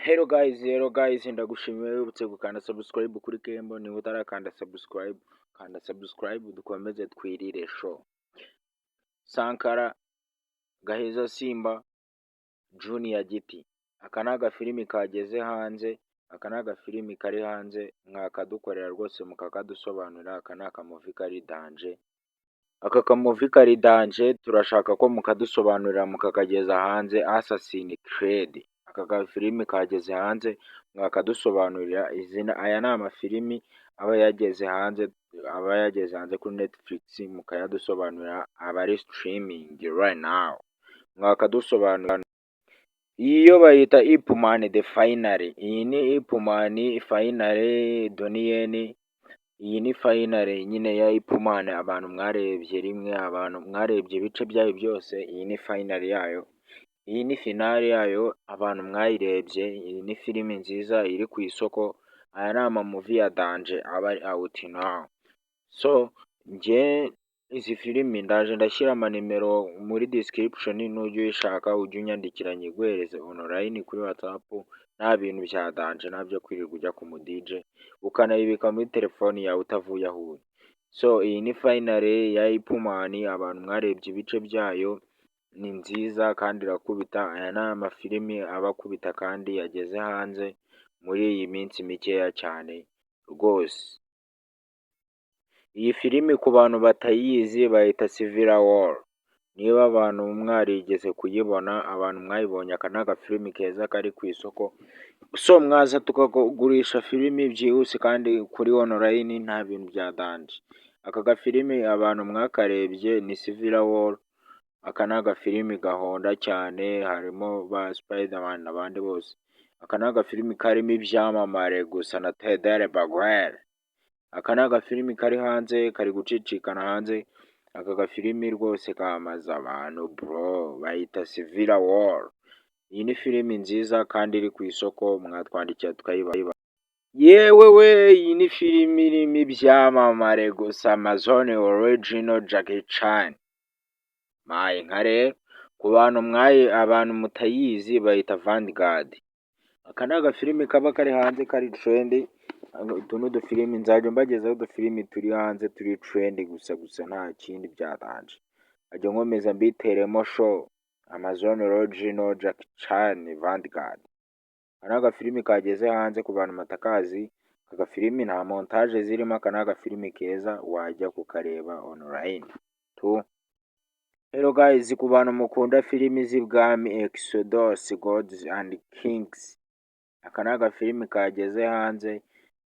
Hello guys, ndagushimiye wibutse gukanda subscribe kuri Kembo. Niba utarakanda subscribe, kanda subscribe dukomeze twirire show. Sankara, Gaheza Simba, Junior Giti. Aka ni agafilimi kageze hanze, aka ni agafilimi kari hanze, mwakadukorera rwose mukakadusobanurira. Aka ni akamuvi kari danje. Aka kamuvi kari danje, turashaka ko mukadusobanurira mukakageza hanze. Assassin Creed. Aka gafilimi kageze hanze, mwakadusobanurira izina. Aya ni amafilimi aba yageze hanze kuri Netflix, mukayadusobanurira. Abari streaming right now, mwakadusobanurira. Iyo bayita Ip Man the Finale. Iyi ni Ip Man Finale Donnie. Iyi ni finale nyine ya Ip Man. Abantu mwarebye rimwe, abantu mwarebye ibice byayo byose. Iyi ni finale yayo, iyi ni finale yayo, abantu mwayirebye. Iyi ni filimi nziza iri ku isoko. Aya ni amamuvi ya danje aba ari out now. So izi filimi ndaje ndashyira amanimero muri description. Nujya uyishaka ujye unyandikira nyiguhereze online kuri WhatsApp. Nta bintu bya danje nabyo kwirirwa ujya ku mu DJ ukanayibika muri telefoni yawe utavuye aho uri. So iyi ni finale ya Ip Man. Abantu mwarebye ibice byayo, ni nziza kandi irakubita. Aya ni amafilimi aba akubita kandi yageze hanze muri iyi minsi mikeya cyane rwose. Iyi filimi ku bantu batayizi bayita Civil War. Niba abantu mwarigeze kuyibona, abantu mwayibonye, aka ni agafilimi keza kari ku isoko. So mwaza tukagurisha filimi byihuse kandi kuri online, nta bintu bya danje. Aka gafilimi abantu mwakarebye ni Civil War. Aka ni agafilimi gahonda cyane, harimo ba Spiderman n'abandi bose. Aka ni agafilimi karimo ibyamamare gusa na Tedere Bagwere. Aka ni agafilimi kari hanze, kari gucicikana hanze. Aka gafilimi rwose kamaze abantu bro, bayita Civil War. Iyi ni filimi nziza kandi iri ku isoko, mwatwandikira tukayibaha. Yewe we, iyi ni filimi irimo ibyamamare gusa. Amazon Original Jackie Chan. Mayi nka rero ku bantu abantu mutayizi bayita Vanguard. Aka ni agafilimi kaba kari hanze kari trend. Utu ni udufilimi nzajya mbagezaho udufilimi turi hanze turi trend gusa nta kindi byatanje. Ajya nkomeza mbiteremo show. Amazon Original Jackie Chan Vanguard. Aka ni agafilimi kageze hanze ku bantu matakazi. Aka gafilimi nta montage zirimo. Aka ni agafilimi keza wajya kukareba online tu. Hello guys, ku bantu mukunda filimi z'ibwami, Exodus, Gods and Kings. Aka ni agafilimi kageze hanze,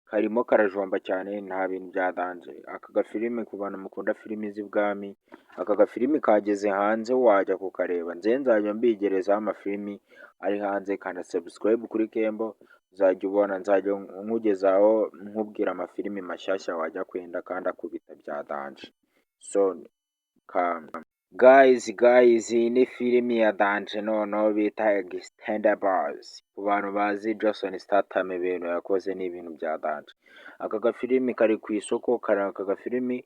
karimo karajomba cyane, nta bintu bya danje. Aka gafilimi ku bantu mukunda filimi z'ibwami, aka gafilimi kageze hanze wajya kukareba. Nzajya mbigerezaho amafilimi ari hanze. Kanda subscribe kuri Kembo, uzajya ubona, nzajya nkugezaho nkubwira amafilimi mashyashya wajya kwenda kandi akubita bya danje. So guys, iyi ni filimi ya danje noneho bita Expendables. Ku bantu bazi Jason Statham, ibintu yakoze ni ibintu bya danje. Aka gafilimi kari ku isoko, aka gafilimi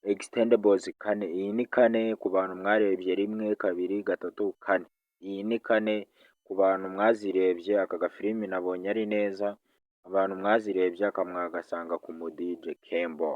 Expendables 4. Iyi ni 4 ku bantu mwarebye rimwe, kabiri, gatatu, 4. Iyi ni 4 ku bantu mwazirebye. Aka gafilimi nabonye ari neza. Abantu mwazirebye akamwagasanga ku mu DJ Kembo.